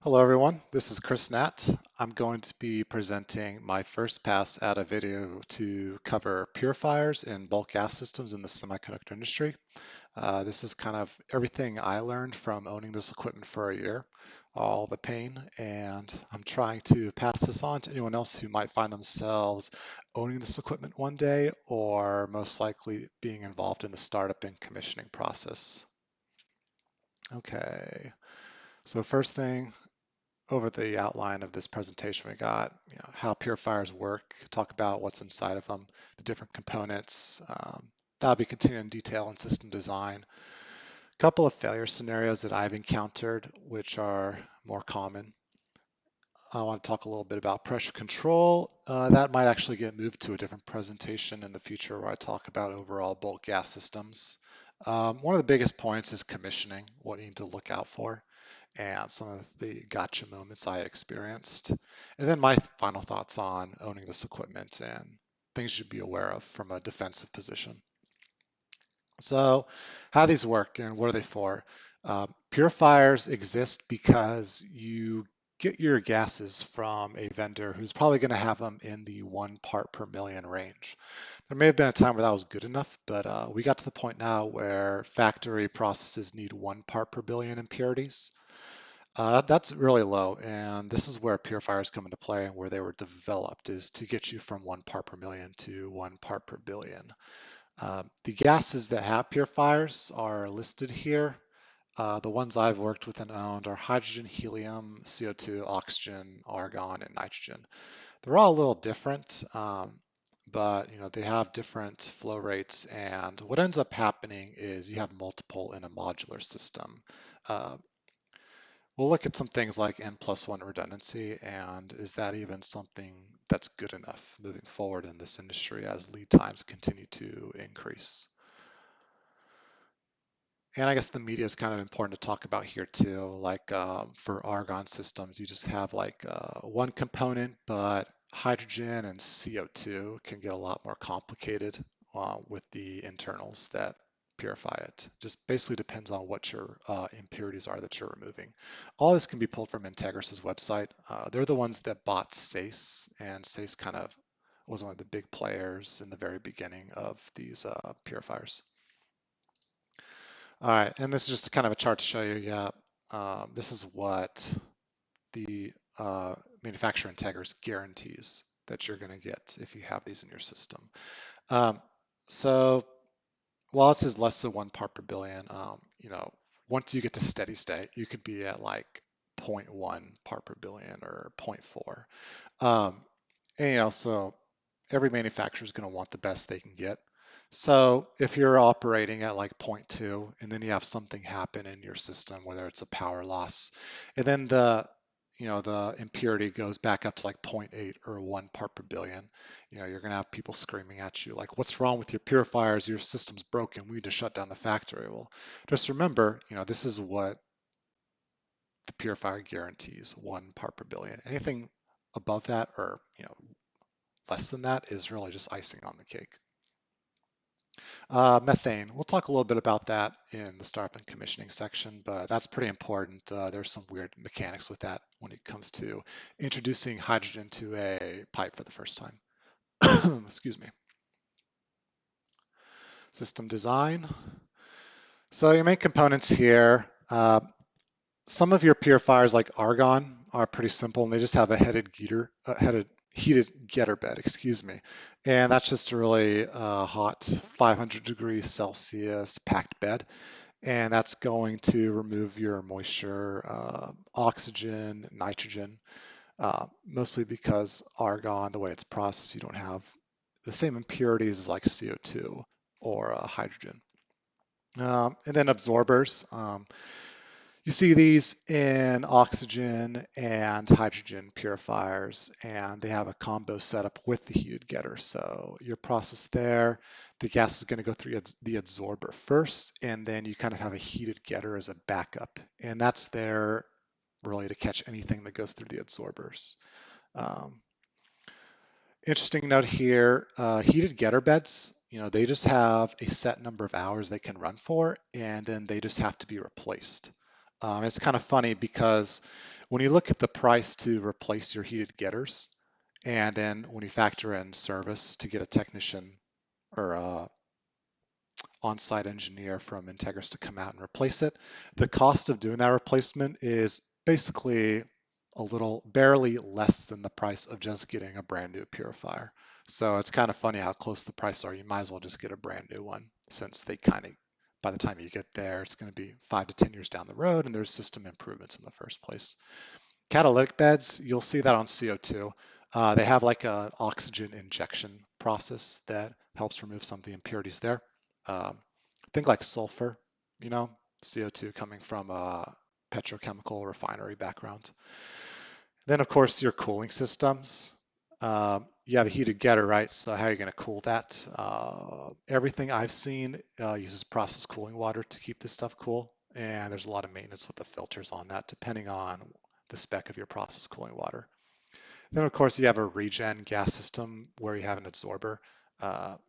Hello everyone, this is Chris Nat. I'm going to be presenting my first pass at a video to cover purifiers and bulk gas systems in the semiconductor industry. This is kind of everything I learned from owning this equipment for a year, all the pain, and I'm trying to pass this on to anyone else who might find themselves owning this equipment one day or most likely being involved in the startup and commissioning process. Okay, so first thing, over the outline of this presentation, we got how purifiers work, talk about what's inside of them, the different components. That'll be continued in detail in system design. A couple of failure scenarios that I've encountered, which are more common. I want to talk a little bit about pressure control. That might actually get moved to a different presentation in the future where I talk about overall bulk gas systems. One of the biggest points is commissioning, what you need to look out for, and some of the gotcha moments I experienced. And then my final thoughts on owning this equipment and things you should be aware of from a defensive position. So, how these work and what are they for? Purifiers exist because you get your gases from a vendor who's probably going to have them in the 1 part per million range. There may have been a time where that was good enough, but we got to the point now where factory processes need 1 part per billion impurities. That's really low, and this is where purifiers come into play and where they were developed is to get you from 1 part per million to 1 part per billion. The gases that have purifiers are listed here. The ones I've worked with and owned are hydrogen, helium, CO2, oxygen, argon, and nitrogen. They're all a little different, but they have different flow rates. And what ends up happening is you have multiple in a modular system. Uh, we'll look at some things like N+1 redundancy, and is that even something that's good enough moving forward in this industry as lead times continue to increase? And I guess the media is kind of important to talk about here too. Like for argon systems, you just have like one component, but hydrogen and CO2 can get a lot more complicated with the internals that purify it. Just basically depends on what your impurities are that you're removing. All this can be pulled from Integris's website. They're the ones that bought SACE, and SACE kind of was one of the big players in the very beginning of these purifiers. All right, and this is just kind of a chart to show you, yeah, this is what the manufacturer Entegris guarantees that you're going to get if you have these in your system. Um, so while it says less than 1 part per billion, once you get to steady state, you could be at like zero point 0.1 part per billion or zero point 0.4. And so every manufacturer is going to want the best they can get. So if you're operating at like zero point 0.2 and then you have something happen in your system, whether it's a power loss, and then the impurity goes back up to like zero point 0.8 or 1 part per billion, you're going to have people screaming at you like, what's wrong with your purifiers? Your system's broken. We need to shut down the factory. Well, just remember, this is what the purifier guarantees, 1 part per billion. Anything above that or less than that is really just icing on the cake. Methane, we'll talk a little bit about that in the startup and commissioning section, but that's pretty important. There's some weird mechanics with that when it comes to introducing hydrogen to a pipe for the first time. Excuse me. System design. So your main components here, some of your purifiers like argon are pretty simple and they just have a heated getter bed, excuse me. And that's just a really hot 500 degrees Celsius packed bed. And that's going to remove your moisture, oxygen, nitrogen, mostly because argon, the way it's processed, you don't have the same impurities as like CO2 or hydrogen. And then absorbers. You see these in oxygen and hydrogen purifiers, and they have a combo setup with the heated getter. So your process there, the gas is going to go through the absorber first, and then you kind of have a heated getter as a backup. And that's there really to catch anything that goes through the absorbers. Um, Interesting note here, heated getter beds, they just have a set number of hours they can run for, and then they just have to be replaced. It's kind of funny because when you look at the price to replace your heated getters, and then when you factor in service to get a technician or a on-site engineer from Integris to come out and replace it, the cost of doing that replacement is basically a little, barely less than the price of just getting a brand new purifier. So it's kind of funny how close the prices are. You might as well just get a brand new one since they kind of, by the time you get there, it's going to be 5 to 10 years down the road and there's system improvements in the first place. Catalytic beds, you'll see that on CO2. They have like an oxygen injection process that helps remove some of the impurities there. Um, think like sulfur, you know, CO2 coming from a petrochemical refinery background. Then, of course, your cooling systems. You have a heated getter, right? So how are you going to cool that? Everything I've seen uses process cooling water to keep this stuff cool. And there's a lot of maintenance with the filters on that, depending on the spec of your process cooling water. Then, of course, you have a regen gas system where you have an absorber.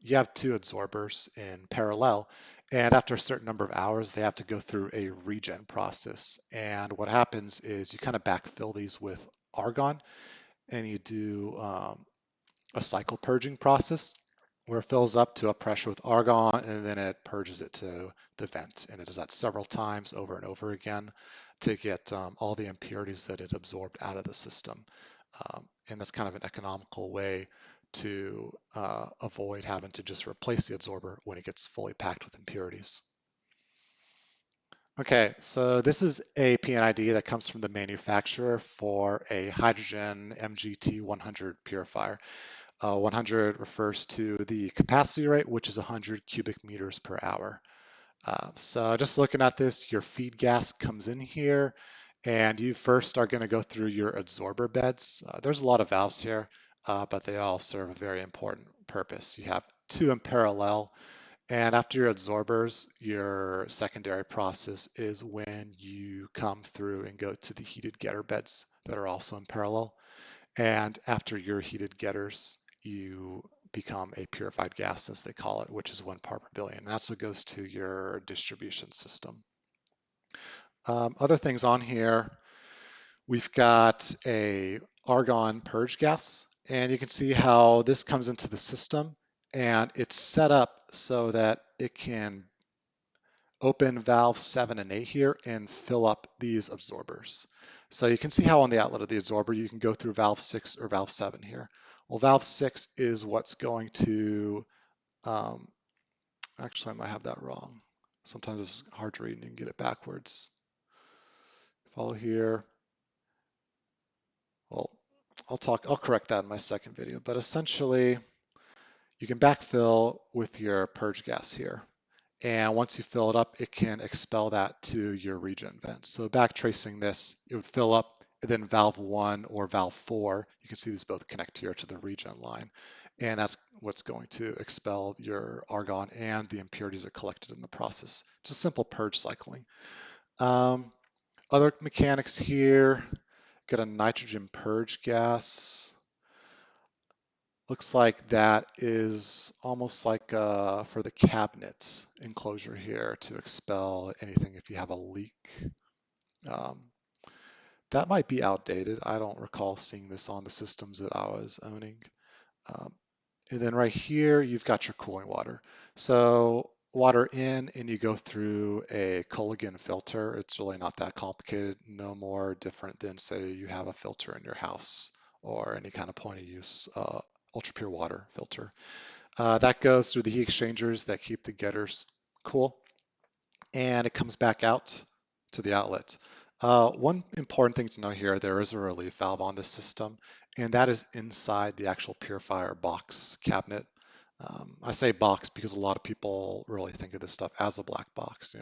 You have two absorbers in parallel, and after a certain number of hours, they have to go through a regen process. And what happens is you kind of backfill these with argon, and you do a cycle purging process where it fills up to a pressure with argon and then it purges it to the vent. And it does that several times over and over again to get all the impurities that it absorbed out of the system. And that's kind of an economical way to avoid having to just replace the absorber when it gets fully packed with impurities. Okay, so this is a PNID that comes from the manufacturer for a hydrogen MGT 100 purifier. 100 refers to the capacity rate, which is 100 cubic meters per hour. So just looking at this, your feed gas comes in here, and you first are going to go through your absorber beds. There's a lot of valves here, but they all serve a very important purpose. You have two in parallel, and after your absorbers, your secondary process is when you come through and go to the heated getter beds that are also in parallel. And after your heated getters, you become a purified gas, as they call it, which is 1 part per billion. That's what goes to your distribution system. Other things on here, we've got a argon purge gas, and you can see how this comes into the system, and it's set up so that it can open valve 7 and 8 here and fill up these absorbers. So you can see how on the outlet of the absorber you can go through valve 6 or valve 7 here. Well, valve 6 is what's going to, um, actually I might have that wrong. Sometimes it's hard to read and you can get it backwards. Follow here. Well, I'll correct that in my second video, but essentially you can backfill with your purge gas here. And once you fill it up, it can expel that to your regen vent. So back tracing this, it would fill up, and then valve 1 or valve 4, you can see these both connect here to the regen line. And that's what's going to expel your argon and the impurities that collected in the process. Just simple purge cycling. Other mechanics here, got a nitrogen purge gas. Looks like that is almost like for the cabinet enclosure here to expel anything if you have a leak. Um, that might be outdated. I don't recall seeing this on the systems that I was owning. Um, and then right here, you've got your cooling water. So water in and you go through a Culligan filter. It's really not that complicated, no more different than say you have a filter in your house or any kind of point of use ultra pure water filter. That goes through the heat exchangers that keep the getters cool, and it comes back out to the outlet. One important thing to know here, there is a relief valve on this system, and that is inside the actual purifier box cabinet. I say box because a lot of people really think of this stuff as a black box.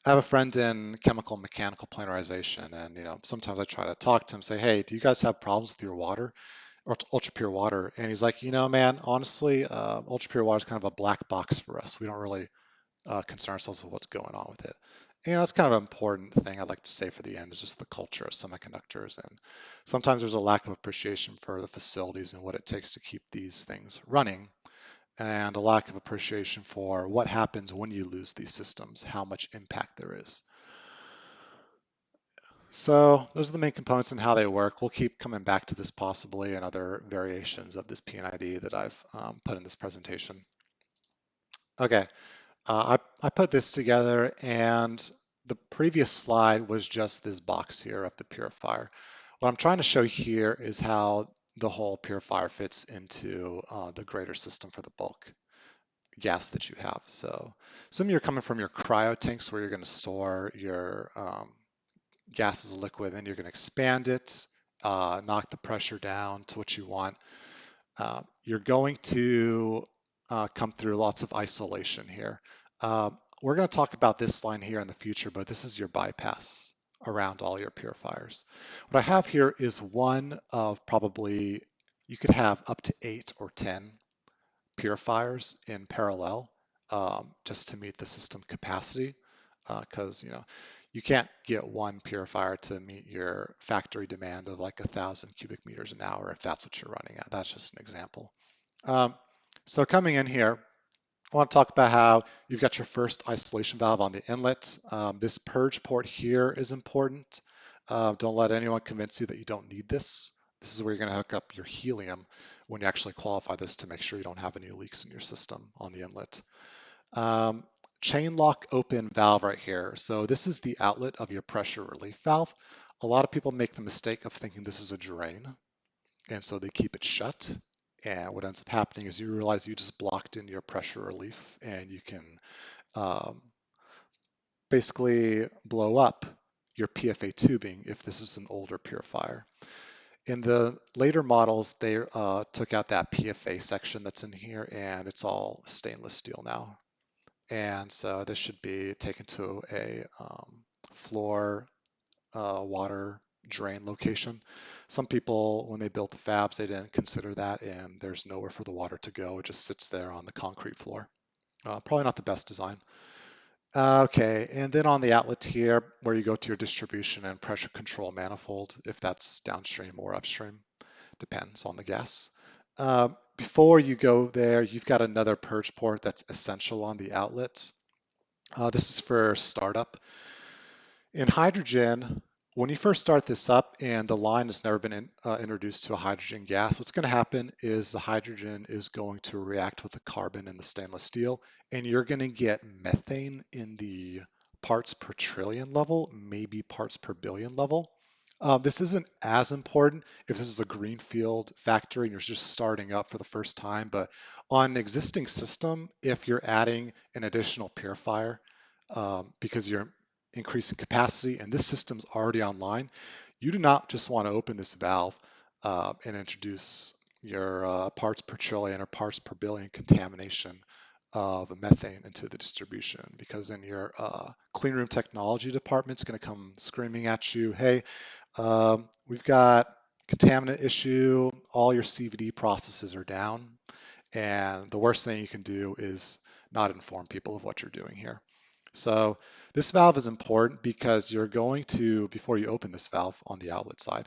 I have a friend in chemical and mechanical planarization, and sometimes I try to talk to him, say, "Hey, do you guys have problems with your water?" Or ultra pure water. And he's like, man, honestly, ultra pure water is kind of a black box for us. We don't really concern ourselves with what's going on with it. That's kind of an important thing I'd like to say for the end is just the culture of semiconductors. And sometimes there's a lack of appreciation for the facilities and what it takes to keep these things running, and a lack of appreciation for what happens when you lose these systems, how much impact there is. So those are the main components and how they work. We'll keep coming back to this possibly and other variations of this PNID that I've put in this presentation. Okay, I put this together, and the previous slide was just this box here of the purifier. What I'm trying to show here is how the whole purifier fits into the greater system for the bulk gas that you have. So some of you are coming from your cryo tanks where you're going to store your gas as a liquid, and you're going to expand it, knock the pressure down to what you want. You're going to come through lots of isolation here. We're going to talk about this line here in the future, but this is your bypass around all your purifiers. What I have here is one of probably, you could have up to 8 or 10 purifiers in parallel just to meet the system capacity because you can't get one purifier to meet your factory demand of like 1,000 cubic meters an hour if that's what you're running at. That's just an example. Um, so coming in here, I want to talk about how you've got your first isolation valve on the inlet. This purge port here is important. Don't let anyone convince you that you don't need this. This is where you're going to hook up your helium when you actually qualify this to make sure you don't have any leaks in your system on the inlet. Um, Chain lock open valve right here. So this is the outlet of your pressure relief valve. A lot of people make the mistake of thinking this is a drain, and so they keep it shut. And what ends up happening is you realize you just blocked in your pressure relief, and you can um, basically blow up your PFA tubing if this is an older purifier. In the later models, they took out that PFA section that's in here, and it's all stainless steel now. And so this should be taken to a floor water drain location. Some people, when they built the fabs, they didn't consider that, and there's nowhere for the water to go. It just sits there on the concrete floor. Probably not the best design. Okay, and then on the outlet here, where you go to your distribution and pressure control manifold, if that's downstream or upstream, depends on the gas. Before you go there, you've got another purge port that's essential on the outlet. This is for startup. In hydrogen, when you first start this up and the line has never been introduced to a hydrogen gas, what's going to happen is the hydrogen is going to react with the carbon in the stainless steel, and you're going to get methane in the parts per trillion level, maybe parts per billion level. This isn't as important if this is a greenfield factory and you're just starting up for the first time, but on an existing system, if you're adding an additional purifier, because you're increasing capacity and this system's already online, you do not just want to open this valve and introduce your parts per trillion or parts per billion contamination of methane into the distribution, because then your clean room technology department is going to come screaming at you, hey, we've got contaminant issue, all your CVD processes are down, and the worst thing you can do is not inform people of what you're doing here. So this valve is important because you're going to, before you open this valve on the outlet side,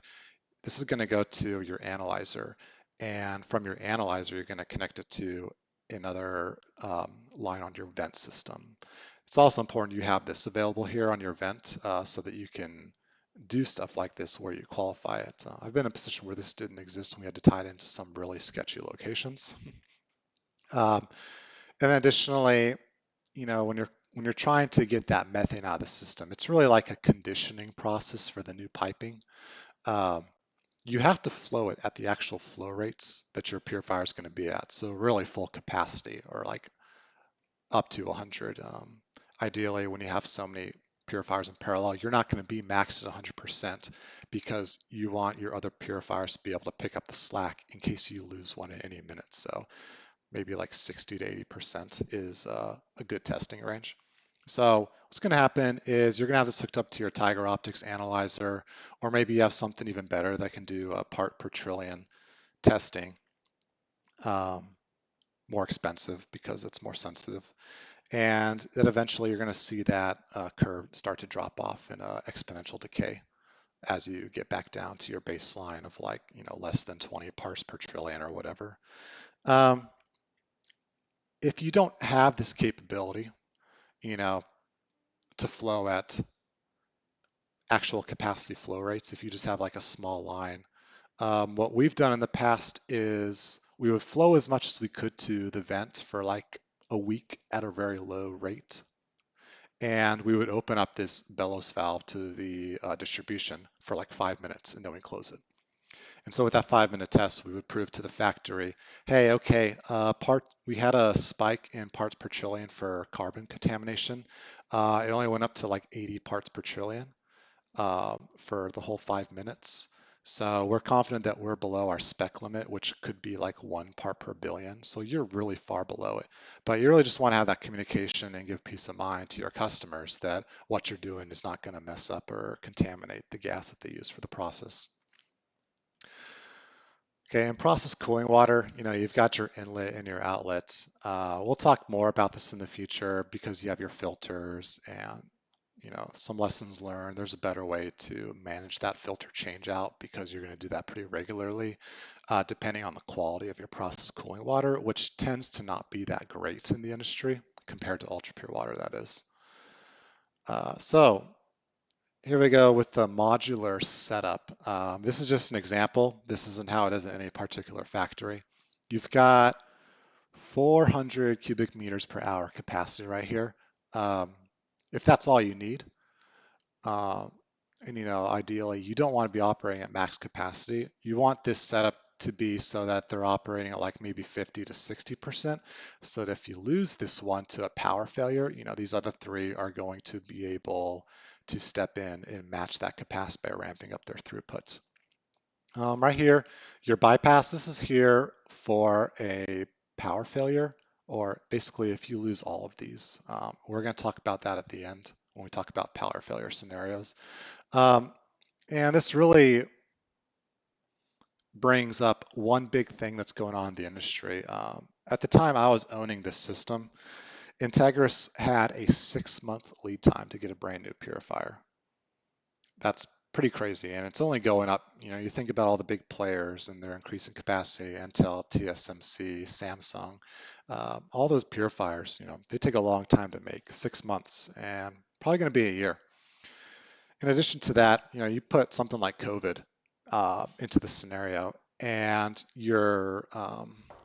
this is going to go to your analyzer. And from your analyzer, you're going to connect it to another line on your vent system. It's also important you have this available here on your vent so that you can do stuff like this where you qualify it. I've been in a position where this didn't exist and we had to tie it into some really sketchy locations. And additionally, when you're trying to get that methane out of the system, it's really like a conditioning process for the new piping. Um, you have to flow it at the actual flow rates that your purifier is going to be at. So really full capacity or like up to 100. Ideally, when you have so many purifiers in parallel, you're not going to be maxed at 100% because you want your other purifiers to be able to pick up the slack in case you lose one at any minute. So maybe like 60 to 80% is a good testing range. So what's going to happen is you're going to have this hooked up to your Tiger Optics analyzer, or maybe you have something even better that can do a part per trillion testing, um, more expensive because it's more sensitive. And then eventually you're going to see that curve start to drop off in exponential decay as you get back down to your baseline of like, less than 20 parts per trillion or whatever. Um, if you don't have this capability, you know, to flow at actual capacity flow rates if you just have like a small line. What we've done in the past is we would flow as much as we could to the vent for like a week at a very low rate. And we would open up this bellows valve to the distribution for like 5 minutes and then we close it. And so with that 5 minute test, we would prove to the factory, hey, okay, we had a spike in parts per trillion for carbon contamination. It only went up to like 80 parts per trillion for the whole 5 minutes. So we're confident that we're below our spec limit, which could be like 1 part per billion. So you're really far below it. But you really just want to have that communication and give peace of mind to your customers that what you're doing is not going to mess up or contaminate the gas that they use for the process. Okay, and process cooling water, you've got your inlet and your outlets. We'll talk more about this in the future because you have your filters and some lessons learned. There's a better way to manage that filter change out because you're going to do that pretty regularly, depending on the quality of your process cooling water, which tends to not be that great in the industry compared to ultra pure water, that is. So here we go with the modular setup. This is just an example. This isn't how it is in any particular factory. You've got 400 cubic meters per hour capacity right here. Um, if that's all you need, um, and ideally you don't want to be operating at max capacity. You want this setup to be so that they're operating at like maybe 50 to 60%, so that if you lose this one to a power failure, these other three are going to be able to step in and match that capacity by ramping up their throughputs. Right here, your bypass, this is here for a power failure, or basically if you lose all of these. We're going to talk about that at the end when we talk about power failure scenarios. Um, and this really brings up one big thing that's going on in the industry. At the time I was owning this system, Entegris had a 6-month lead time to get a brand new purifier. That's pretty crazy, and it's only going up. You think about all the big players and their increasing capacity, Intel, TSMC, Samsung, all those purifiers, they take a long time to make, 6 months, and probably going to be a year. In addition to that, you put something like COVID into the scenario, and your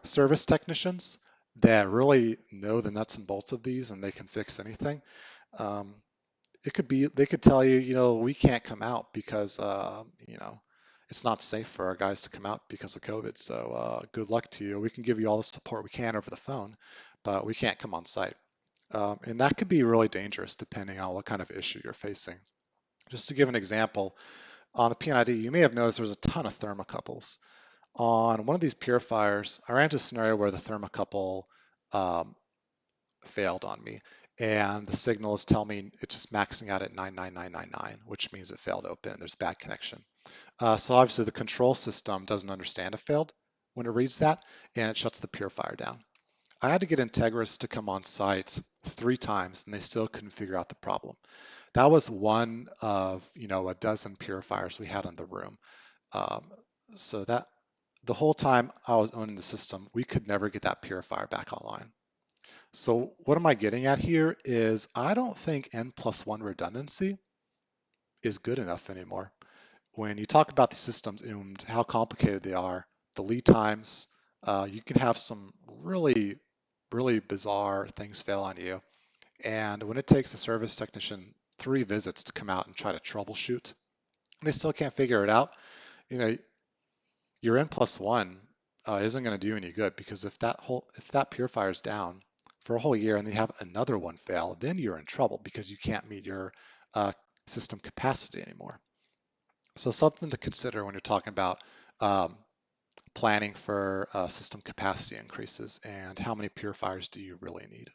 service technicians that really know the nuts and bolts of these and they can fix anything. Um, they could tell you, we can't come out because it's not safe for our guys to come out because of COVID. So good luck to you. We can give you all the support we can over the phone, but we can't come on site. And that could be really dangerous depending on what kind of issue you're facing. Just to give an example, on the PNID, you may have noticed there's a ton of thermocouples. On one of these purifiers, I ran into a scenario where the thermocouple um, failed on me, and the signal is telling me it's just maxing out at 99999, which means it failed open. There's bad connection. So obviously the control system doesn't understand it failed when it reads that, and it shuts the purifier down. I had to get Entegris to come on site 3 times, and they still couldn't figure out the problem. That was one of a dozen purifiers we had in the room. Um, so that the whole time I was owning the system, we could never get that purifier back online. So what am I getting at here is I don't think N+1 redundancy is good enough anymore. When you talk about the systems and how complicated they are, the lead times, you can have some really, really bizarre things fail on you. And when it takes a service technician 3 visits to come out and try to troubleshoot, and they still can't figure it out, you know, your N+1 isn't going to do any good because if that purifier is down for a whole year and they have another one fail, then you're in trouble because you can't meet your uh, system capacity anymore. So something to consider when you're talking about um, planning for system capacity increases and how many purifiers do you really need.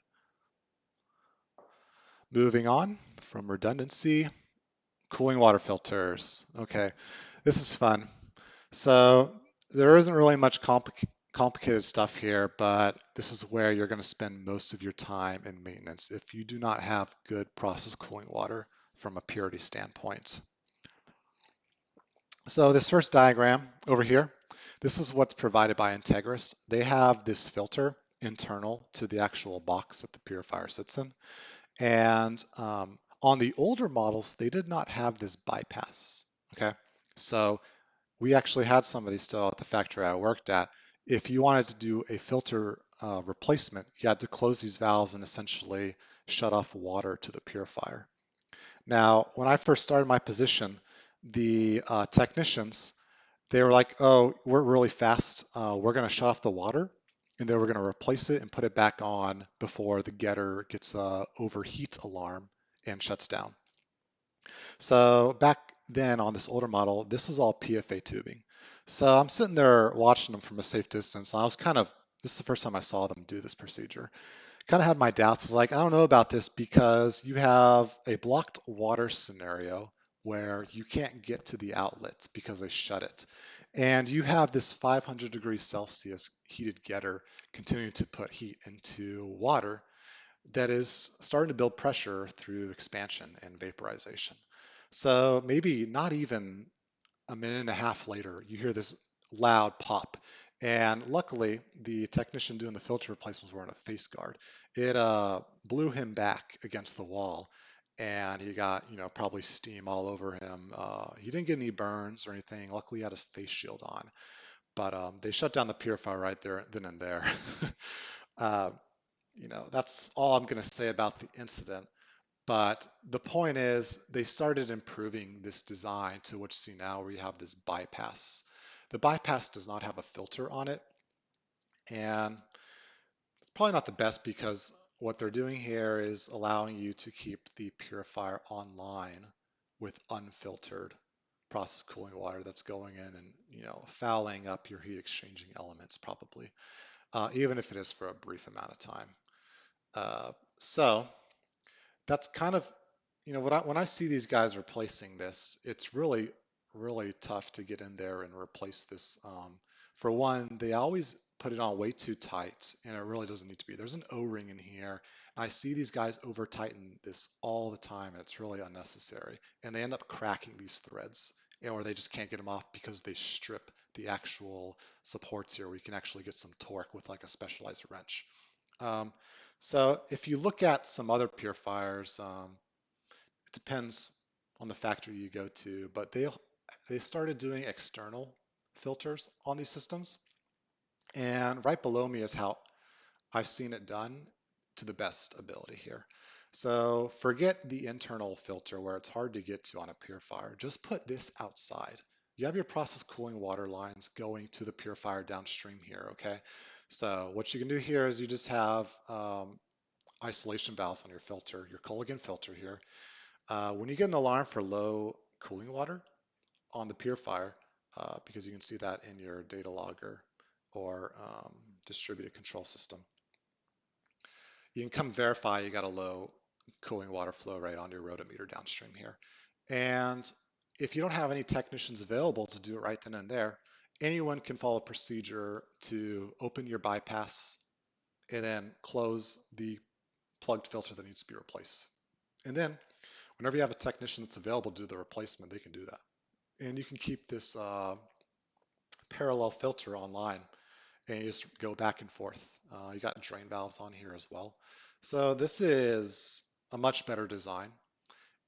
Moving on from redundancy, cooling water filters. Okay, this is fun. So there isn't really much complicated stuff here, but this is where you're going to spend most of your time in maintenance if you do not have good process cooling water from a purity standpoint. So this first diagram over here, this is what's provided by Entegris. They have this filter internal to the actual box that the purifier sits in. And On the older models, they did not have this bypass. Okay, so we actually had somebody still at the factory I worked at. If you wanted to do a filter replacement, you had to close these valves and essentially shut off water to the purifier. Now, when I first started my position, the technicians, they were like, oh, we're really fast. We're going to shut off the water and then we're going to replace it and put it back on before the getter gets a overheat alarm and shuts down. So back then on this older model, this was all PFA tubing. So I'm sitting there watching them from a safe distance. And I was this is the first time I saw them do this procedure. Kind of had my doubts. It's like, I don't know about this because you have a blocked water scenario where you can't get to the outlets because they shut it. And you have this 500 degrees Celsius heated getter continuing to put heat into water that is starting to build pressure through expansion and vaporization. So maybe not even a minute and a half later, you hear this loud pop. And luckily, the technician doing the filter replacement was wearing a face guard. It blew him back against the wall, and he got, probably steam all over him. He didn't get any burns or anything. Luckily, he had his face shield on. But they shut down the purifier right there, then and there. uh, that's all I'm going to say about the incident. But the point is, they started improving this design to which see now where you have this bypass. The bypass does not have a filter on it, and it's probably not the best because what they're doing here is allowing you to keep the purifier online with unfiltered process cooling water that's going in and fouling up your heat exchanging elements probably, even if it is for a brief amount of time. So that's kind of when I see these guys replacing this, it's really, really tough to get in there and replace this. For one, they always put it on way too tight, and it really doesn't need to be. There's an O-ring in here, and I see these guys over tighten this all the time, and it's really unnecessary. And they end up cracking these threads, or they just can't get them off because they strip the actual supports here, where you can actually get some torque with like a specialized wrench. Um, so if you look at some other purifiers, it depends on the factory you go to, but they started doing external filters on these systems. And right below me is how I've seen it done to the best ability here. So forget the internal filter where it's hard to get to on a purifier. Just put this outside. You have your process cooling water lines going to the purifier downstream here, okay? So what you can do here is you just have isolation valves on your filter, your Culligan filter here. When you get an alarm for low cooling water on the purifier, because you can see that in your data logger or distributed control system, you can come verify you got a low cooling water flow rate on your rotometer downstream here. And if you don't have any technicians available to do it right then and there, anyone can follow a procedure to open your bypass and then close the plugged filter that needs to be replaced. And then whenever you have a technician that's available to do the replacement, they can do that. And you can keep this parallel filter online and you just go back and forth. You got drain valves on here as well. So this is a much better design.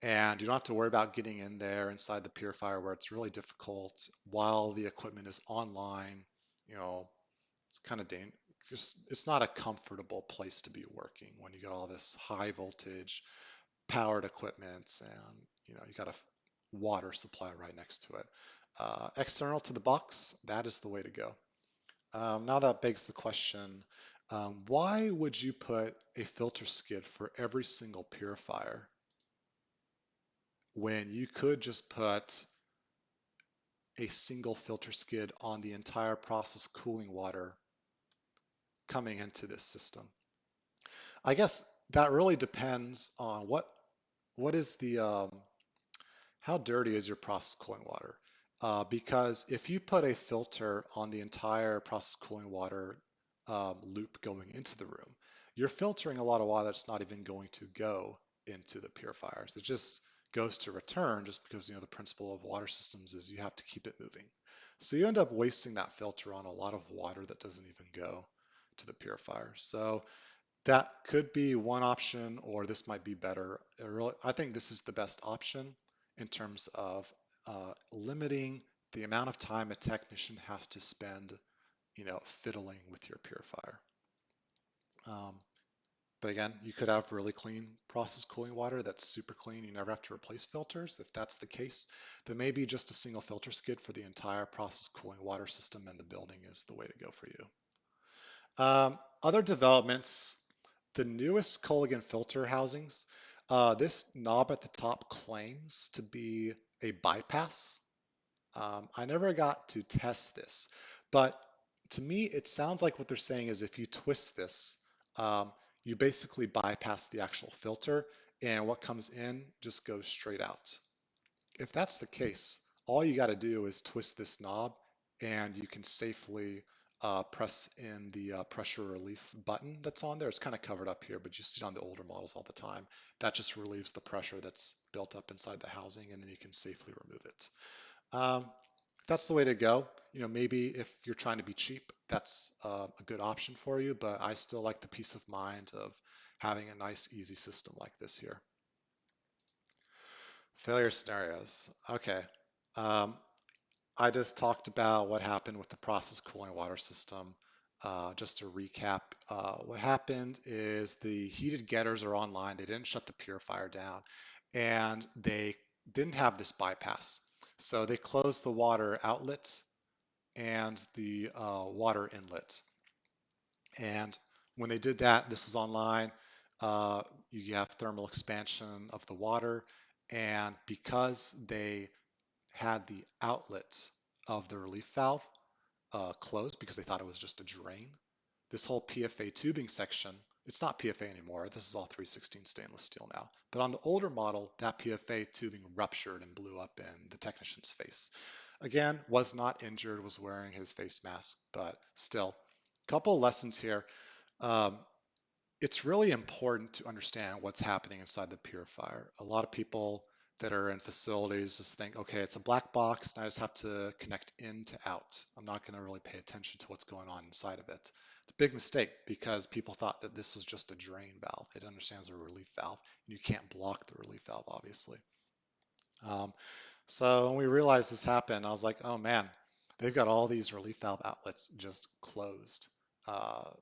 And you don't have to worry about getting in there inside the purifier where it's really difficult while the equipment is online. You know, it's kind of dangerous. It's not a comfortable place to be working when you get all this high voltage powered equipment and you got a water supply right next to it. External to the box, that is the way to go. Now that begs the question, why would you put a filter skid for every single purifier when you could just put a single filter skid on the entire process cooling water coming into this system? I guess that really depends on what is the how dirty is your process cooling water? Because if you put a filter on the entire process cooling water loop going into the room, you're filtering a lot of water that's not even going to go into the purifiers. It just goes to return just because the principle of water systems is you have to keep it moving. So you end up wasting that filter on a lot of water that doesn't even go to the purifier. So That could be one option, or this might be better. I think this is the best option in terms of limiting the amount of time a technician has to spend, fiddling with your purifier. Um, but again, you could have really clean process cooling water that's super clean. You never have to replace filters. If that's the case, then maybe just a single filter skid for the entire process cooling water system in the building is the way to go for you. Other developments, the newest Culligan filter housings, this knob at the top claims to be a bypass. I never got to test this, but to me, it sounds like what they're saying is if you twist this, um, you basically bypass the actual filter, and what comes in just goes straight out. If that's the case, all you got to do is twist this knob and you can safely press in the pressure relief button that's on there. It's kind of covered up here, but you see it on the older models all the time. That just relieves the pressure that's built up inside the housing, and then you can safely remove it. If that's the way to go. Maybe if you're trying to be cheap, that's a good option for you, but I still like the peace of mind of having a nice, easy system like this here. Failure scenarios. Okay. Um, I just talked about what happened with the process cooling water system. Just to recap, what happened is the heated getters are online. They didn't shut the purifier down, and they didn't have this bypass. So they closed the water outlet and the water inlet. And when they did that, this is online, uh, you have thermal expansion of the water. And because they had the outlet of the relief valve closed because they thought it was just a drain, this whole PFA tubing section, it's not PFA anymore. This is all 316 stainless steel now. But on the older model, that PFA tubing ruptured and blew up in the technician's face. Again, was not injured, was wearing his face mask, but still. Couple lessons here. Um, it's really important to understand what's happening inside the purifier. A lot of people that are in facilities just think, okay, it's a black box and I just have to connect in to out. I'm not going to really pay attention to what's going on inside of it. It's a big mistake because people thought that this was just a drain valve. They didn't understand it's a relief valve. You can't block the relief valve, obviously. Um, so when we realized this happened, I was like, oh man, they've got all these relief valve outlets just closed.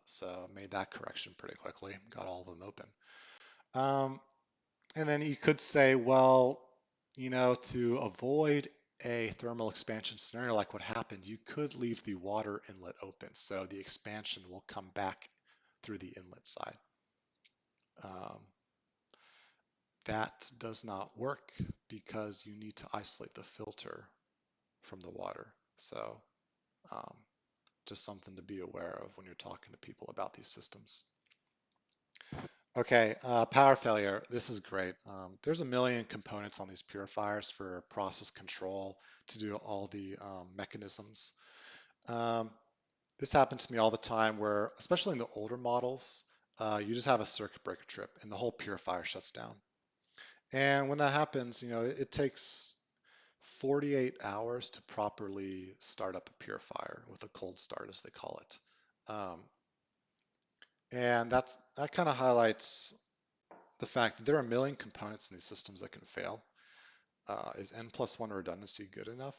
So made that correction pretty quickly, got all of them open. Um, and then you could say, well, to avoid a thermal expansion scenario like what happened, you could leave the water inlet open so the expansion will come back through the inlet side. Um, that does not work because you need to isolate the filter from the water. So um, just something to be aware of when you're talking to people about these systems. Okay, power failure. This is great. There's a million components on these purifiers for process control to do all the mechanisms. Um, this happened to me all the time where, especially in the older models, you just have a circuit breaker trip and the whole purifier shuts down. And when that happens, it takes 48 hours to properly start up a purifier with a cold start, as they call it. Um, and that kind of highlights the fact that there are a million components in these systems that can fail. Is N plus one redundancy good enough?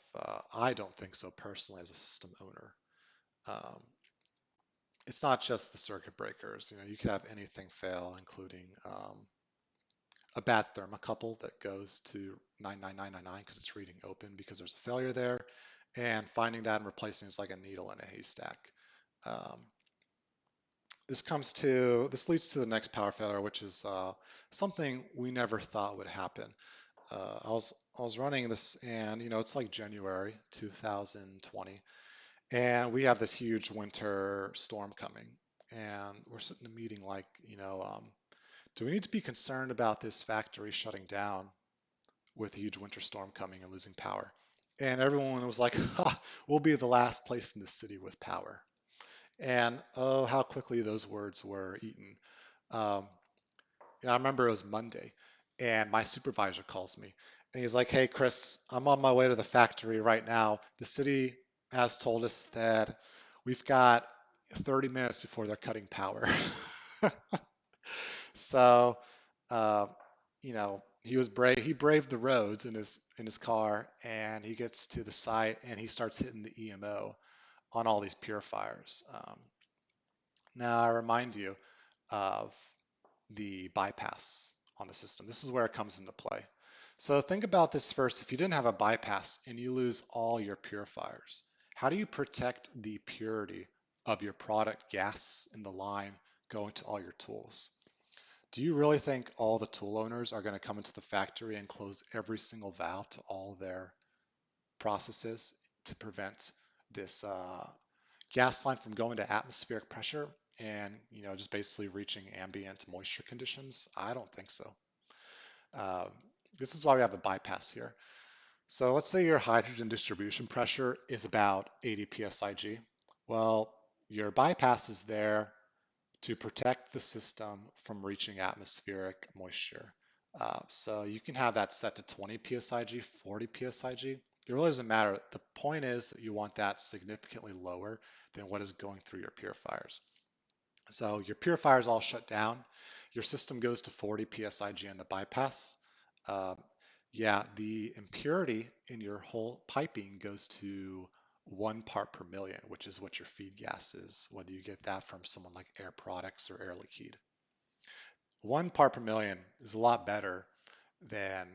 I don't think so personally as a system owner. Um, it's not just the circuit breakers. You could have anything fail, including a bad thermocouple that goes to 99999 because it's reading open because there's a failure there, and finding that and replacing it is like a needle in a haystack. Um, this leads to the next power failure, which is something we never thought would happen. I was running this, and it's like January 2020, and we have this huge winter storm coming, and we're sitting in a meeting like, do we need to be concerned about this factory shutting down with a huge winter storm coming and losing power? And everyone was like, ha, we'll be the last place in the city with power. And oh, how quickly those words were eaten. Um, I remember it was Monday, and my supervisor calls me, and he's like, "Hey, Chris, I'm on my way to the factory right now. The city has told us that we've got 30 minutes before they're cutting power." So, uh, he was brave. He braved the roads in his car, and he gets to the site and he starts hitting the EMO on all these purifiers. Now, I remind you of the bypass on the system. This is where it comes into play. So think about this first. If you didn't have a bypass and you lose all your purifiers, how do you protect the purity of your product gas in the line going to all your tools? Do you really think all the tool owners are going to come into the factory and close every single valve to all their processes to prevent this gas line from going to atmospheric pressure and just basically reaching ambient moisture conditions? I don't think so. Um, this is why we have a bypass here. So let's say your hydrogen distribution pressure is about 80 psig. Well, your bypass is there to protect the system from reaching atmospheric moisture. So you can have that set to 20 psig, 40 psig. It really doesn't matter. The point is that you want that significantly lower than what is going through your purifiers. So your purifiers all shut down. Your system goes to 40 psig in the bypass. Um, yeah, the impurity in your whole piping goes to 1 part per million, which is what your feed gas is, whether you get that from someone like Air Products or Air Liquide. 1 part per million is a lot better than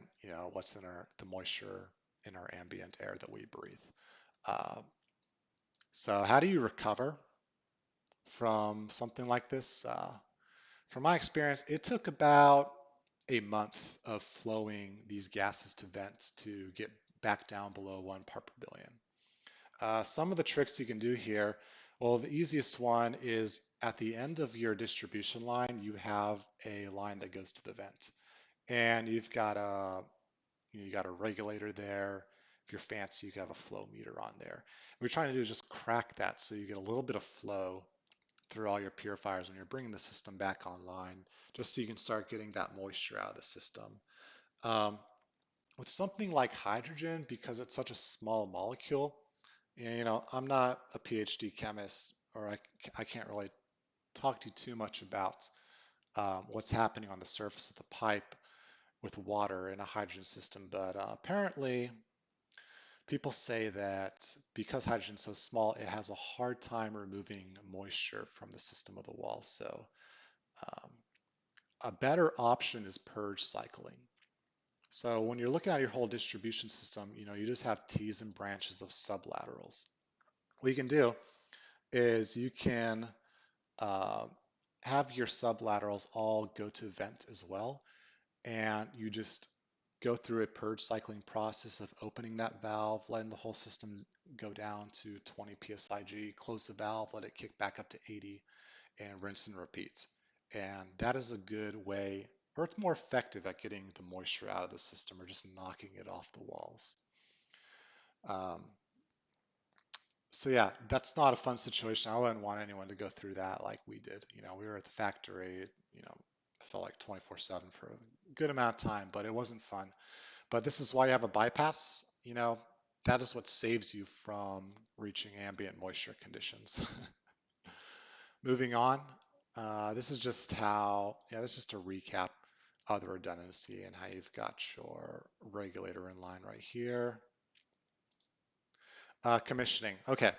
what's in the moisture in our ambient air that we breathe. Uh, so how do you recover from something like this? From my experience, it took about a month of flowing these gases to vent to get back down below 1 part per billion. Some of the tricks you can do here, well, the easiest one is at the end of your distribution line, you have a line that goes to the vent, and you got a regulator there. If you're fancy, you can have a flow meter on there. What we're trying to do is just crack that so you get a little bit of flow through all your purifiers when you're bringing the system back online, just so you can start getting that moisture out of the system. Um, with something like hydrogen, because it's such a small molecule, I'm not a PhD chemist, or I can't really talk to you too much about what's happening on the surface of the pipe with water in a hydrogen system, but apparently people say that because hydrogen is so small, it has a hard time removing moisture from the system of the wall. So um, a better option is purge cycling. So when you're looking at your whole distribution system, you just have T's and branches of sublaterals. What you can do is you can uh, have your sublaterals all go to vent as well, and you just go through a purge cycling process of opening that valve, letting the whole system go down to 20 psig, close the valve, let it kick back up to 80, and rinse and repeat. And that is a good way, or it's more effective at getting the moisture out of the system or just knocking it off the walls. Um, so yeah, that's not a fun situation. I wouldn't want anyone to go through that like we did. We were at the factory, it felt like 24/7 for a good amount of time, but it wasn't fun. But this is why you have a bypass. That is what saves you from reaching ambient moisture conditions. Moving on, this is just a recap of the redundancy and how you've got your regulator in line right here. Commissioning. Okay,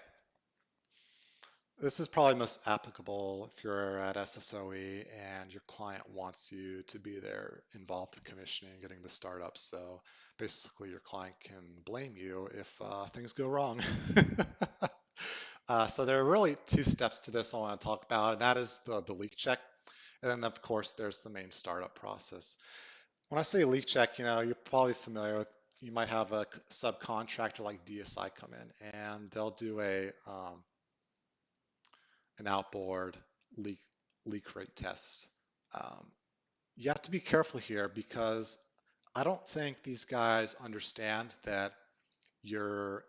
this is probably most applicable if you're at SSOE and your client wants you to be there involved in commissioning and getting the startup. So basically, your client can blame you if things go wrong. So there are really two steps to this I want to talk about, and that is the leak check. And then, of course, there's the main startup process. When I say leak check, you're probably familiar with, you might have a subcontractor like DSI come in, and they'll do an outboard leak rate test. Um, you have to be careful here because I don't think these guys understand that your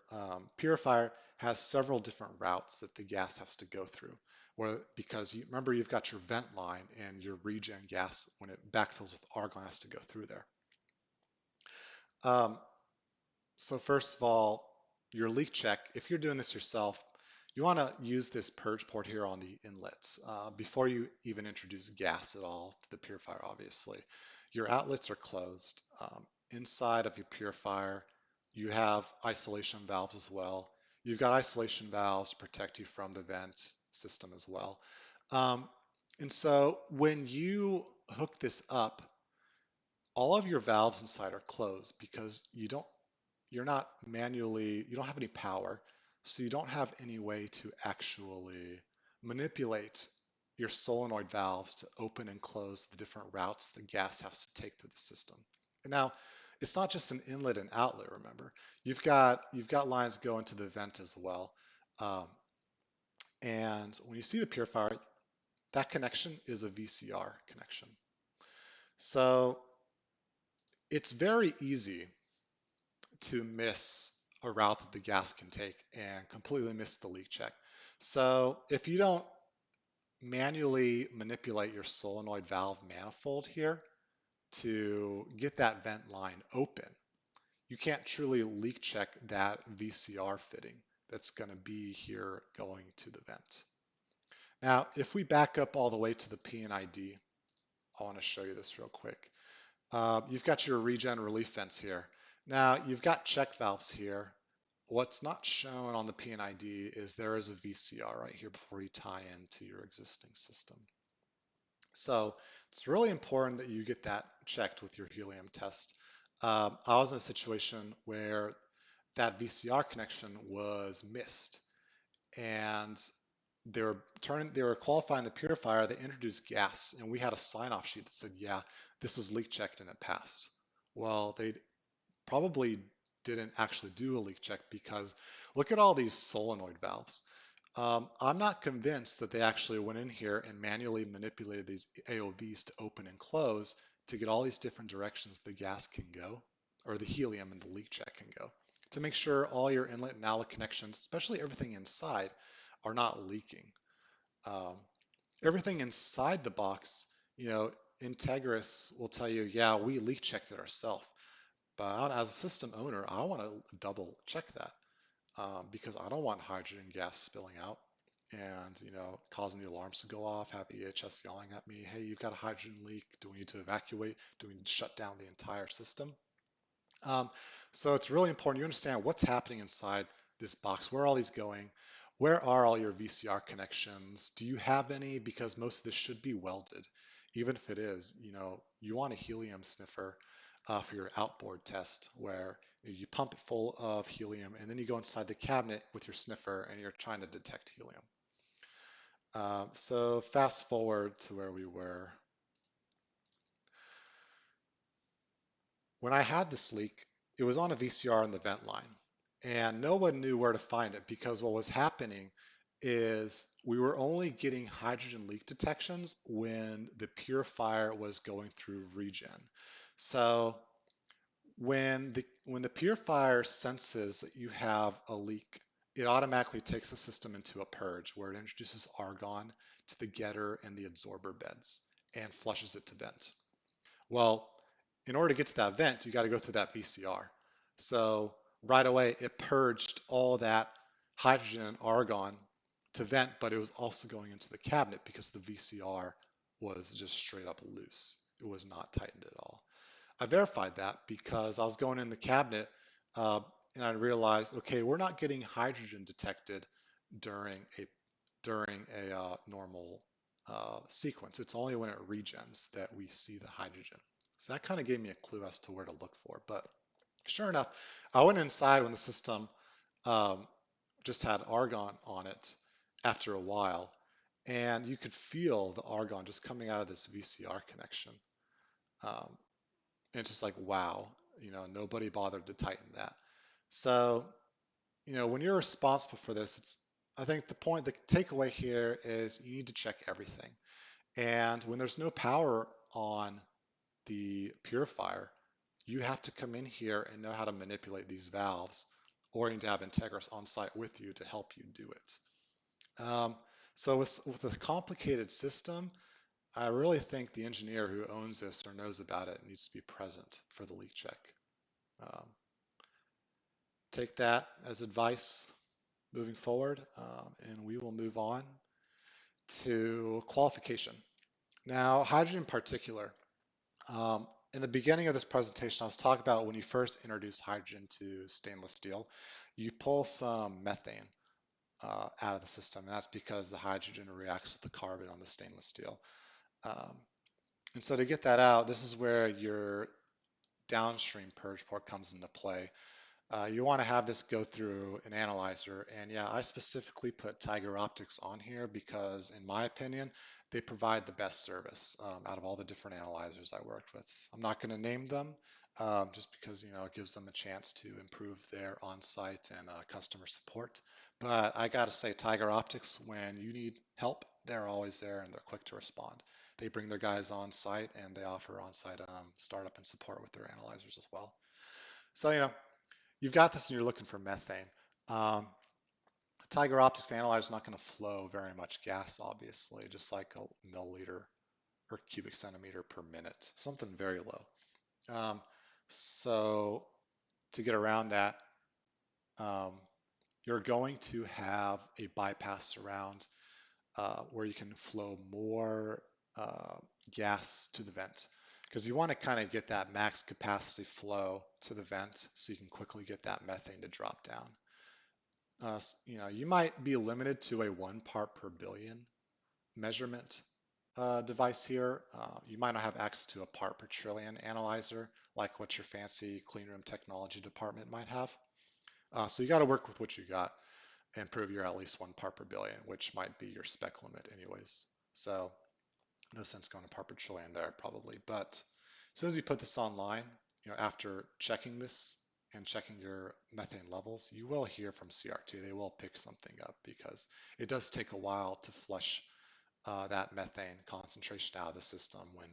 purifier has several different routes that the gas has to go through. Because remember, you've got your vent line and your regen gas, when it backfills with argon, has to go through there. So first of all, your leak check, if you're doing this yourself, you want to use this purge port here on the inlets before you even introduce gas at all to the purifier, obviously. Your outlets are closed. Inside of your purifier, you have isolation valves as well. You've got isolation valves to protect you from the vent system as well. Um, and so when you hook this up, all of your valves inside are closed because you're not manually, you don't have any power, so you don't have any way to actually manipulate your solenoid valves to open and close the different routes the gas has to take through the system. And now, it's not just an inlet and outlet, remember. You've got lines going to the vent as well. Um, and when you see the purifier, that connection is a VCR connection. So it's very easy to miss a route that the gas can take and completely miss the leak check. So if you don't manually manipulate your solenoid valve manifold here to get that vent line open, you can't truly leak check that VCR fitting that's going to be here going to the vent. Now, if we back up all the way to the PNID, I want to show you this real quick. You've got your regen relief vents here. Now you've got check valves here. What's not shown on the PNID is there is a VCR right here before you tie into your existing system. So it's really important that you get that checked with your helium test. I was in a situation where that VCR connection was missed, and they were qualifying the purifier. They introduced gas, and we had a sign-off sheet that said, yeah, this was leak checked and it passed. Well, they probably didn't actually do a leak check because look at all these solenoid valves. I'm not convinced that they actually went in here and manually manipulated these AOVs to open and close to get all these different directions the gas can go, or the helium and the leak check can go, to make sure all your inlet and outlet connections, especially everything inside, are not leaking. Um, Everything inside the box, Integris will tell you, yeah, we leak checked it ourselves. But as a system owner, I want to double check that because I don't want hydrogen gas spilling out and causing the alarms to go off, have EHS yelling at me, hey, you've got a hydrogen leak. Do we need to evacuate? Do we need to shut down the entire system? Um, so it's really important you understand what's happening inside this box. Where are all these going? Where are all your VCR connections? Do you have any? Because most of this should be welded. Even if it is, you want a helium sniffer for your outboard test where you pump it full of helium and then you go inside the cabinet with your sniffer and you're trying to detect helium. So fast forward to where we were. When I had this leak, it was on a VCR in the vent line, and no one knew where to find it because what was happening is we were only getting hydrogen leak detections when the purifier was going through regen. So when the purifier senses that you have a leak, it automatically takes the system into a purge where it introduces argon to the getter and the absorber beds and flushes it to vent. Well, in order to get to that vent, you got to go through that VCR. So right away, it purged all that hydrogen and argon to vent, but it was also going into the cabinet because the VCR was just straight up loose. It was not tightened at all. I verified that because I was going in the cabinet uh, and I realized, okay, we're not getting hydrogen detected during a normal sequence. It's only when it regens that we see the hydrogen. So that kind of gave me a clue as to where to look for. But sure enough, I went inside when the system um, just had argon on it after a while, and you could feel the argon just coming out of this VCR connection. Um, and it's just like, wow, nobody bothered to tighten that. So, when you're responsible for this, I think the takeaway here is you need to check everything. And when there's no power on the purifier, you have to come in here and know how to manipulate these valves, or you need to have Integris on site with you to help you do it. So with a complicated system, I really think the engineer who owns this or knows about it needs to be present for the leak check. Um, Take that as advice. moving forward, and we will move on to qualification. Now, hydrogen in particular. In the beginning of this presentation, I was talking about when you first introduce hydrogen to stainless steel, you pull some methane out of the system, and that's because the hydrogen reacts with the carbon on the stainless steel. Um, and so to get that out, this is where your downstream purge port comes into play. You want to have this go through an analyzer. And yeah, I specifically put Tiger Optics on here because, in my opinion, they provide the best service out of all the different analyzers I worked with. I'm not going to name them just because, it gives them a chance to improve their on-site and customer support. But I got to say, Tiger Optics, when you need help, they're always there and they're quick to respond. They bring their guys on site and they offer on-site startup and support with their analyzers as well. So, you've got this and you're looking for methane. Um, Tiger Optics analyzer is not going to flow very much gas, obviously, just like a milliliter or cubic centimeter per minute, something very low. So to get around that, um, you're going to have a bypass around where you can flow more gas to the vent because you want to kind of get that max capacity flow to the vent so you can quickly get that methane to drop down. You might be limited to a 1 part per billion measurement device here. You might not have access to a part per trillion analyzer like what your fancy cleanroom technology department might have. So you got to work with what you got and prove you're at least 1 part per billion, which might be your spec limit anyways. So no sense going to part per trillion there probably. But as soon as you put this online, after checking this and checking your methane levels, you will hear from CR2. They will pick something up because it does take a while to flush that methane concentration out of the system when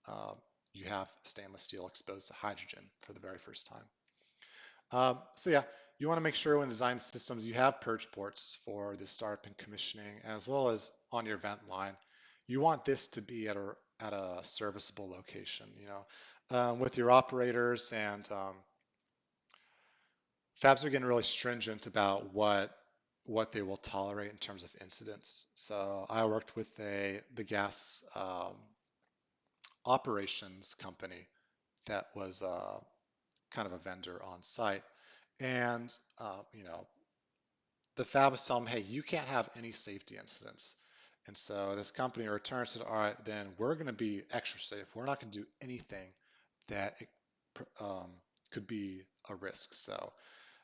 uh, you have stainless steel exposed to hydrogen for the very first time. So yeah, you want to make sure when designing systems you have purge ports for the startup and commissioning, as well as on your vent line. You want this to be at a serviceable location. With your operators and fabs are getting really stringent about what they will tolerate in terms of incidents. So I worked with the gas operations company that was kind of a vendor on site, and the fab was telling them, hey, you can't have any safety incidents. And so this company returned and said, all right, then we're going to be extra safe. We're not going to do anything that um, could be a risk. So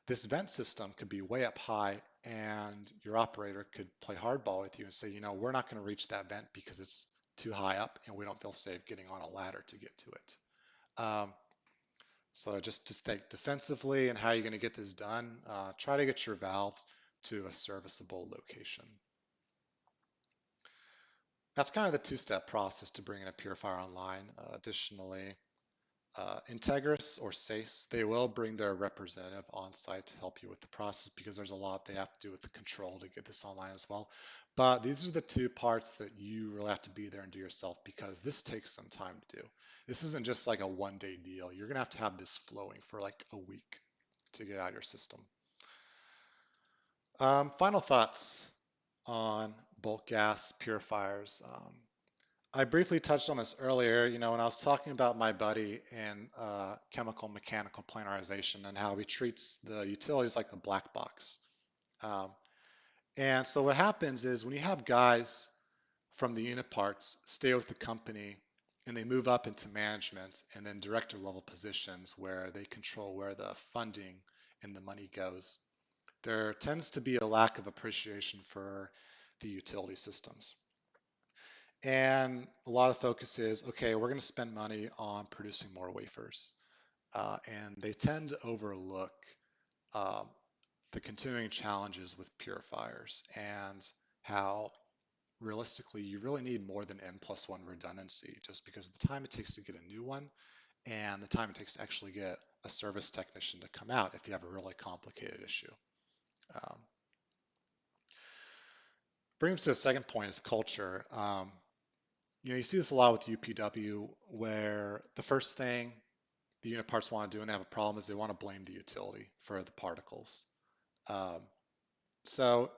this vent system could be way up high, and your operator could play hardball with you and say, we're not going to reach that vent because it's too high up and we don't feel safe getting on a ladder to get to it. So just to think defensively and how you're going to get this done, try to get your valves to a serviceable location. That's kind of the two-step process to bring in a purifier online. Additionally, Integris or SACE, they will bring their representative on site to help you with the process because there's a lot they have to do with the control to get this online as well. But these are the two parts that you really have to be there and do yourself because this takes some time to do. This isn't just like a one-day deal. You're going to have this flowing for like a week to get out of your system. Final thoughts on bulk gas purifiers. I briefly touched on this earlier, when I was talking about my buddy in chemical mechanical planarization and how he treats the utilities like a black box. Um, and so what happens is when you have guys from the unit parts stay with the company and they move up into management and then director level positions where they control where the funding and the money goes, there tends to be a lack of appreciation for the utility systems. And a lot of focus is, okay, we're going to spend money on producing more wafers. And they tend to overlook um, the continuing challenges with purifiers and how realistically you really need more than N+1 redundancy just because of the time it takes to get a new one and the time it takes to actually get a service technician to come out if you have a really complicated issue. Um, Brings us to the second point is culture. You see this a lot with UPW where the first thing the unit parts want to do when they have a problem is they want to blame the utility for the particles. Um, So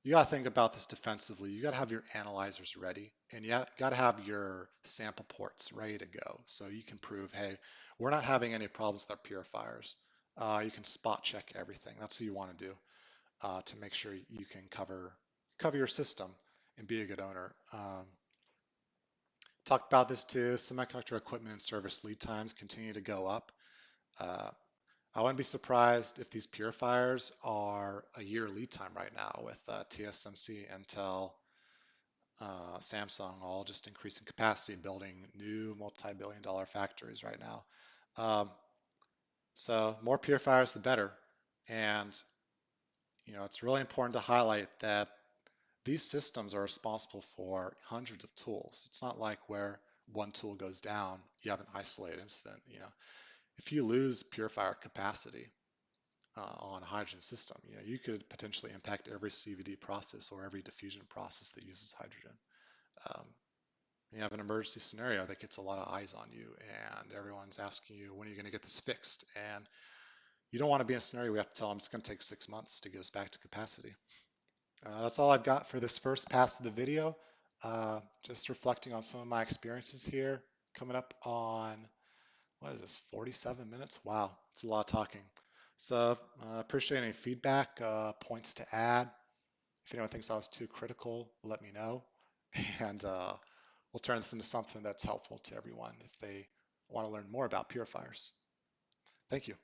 you got to think about this defensively. You got to have your analyzers ready, and you got to have your sample ports ready to go so you can prove, hey, we're not having any problems with our purifiers. You can spot check everything. That's what you want to do to make sure you can cover your system and be a good owner. Talked about this too. Semiconductor equipment and service lead times continue to go up. Uh, I wouldn't be surprised if these purifiers are a year lead time right now with TSMC, Intel, Samsung all just increasing capacity, building new multi-billion dollar factories right now. Um, so more purifiers, the better. And it's really important to highlight that these systems are responsible for hundreds of tools. It's not like where one tool goes down, you have an isolated incident. If you lose purifier capacity on a hydrogen system, you could potentially impact every CVD process or every diffusion process that uses hydrogen. Um, you have an emergency scenario that gets a lot of eyes on you, and everyone's asking you, when are you going to get this fixed? And you don't want to be in a scenario where we have to tell them it's going to take 6 months to get us back to capacity. That's all I've got for this first pass of the video. Just reflecting on some of my experiences here, coming up on, what is this, 47 minutes? Wow, it's a lot of talking. So appreciate any feedback, points to add. If anyone thinks I was too critical, let me know. And we'll turn this into something that's helpful to everyone if they want to learn more about purifiers. Thank you.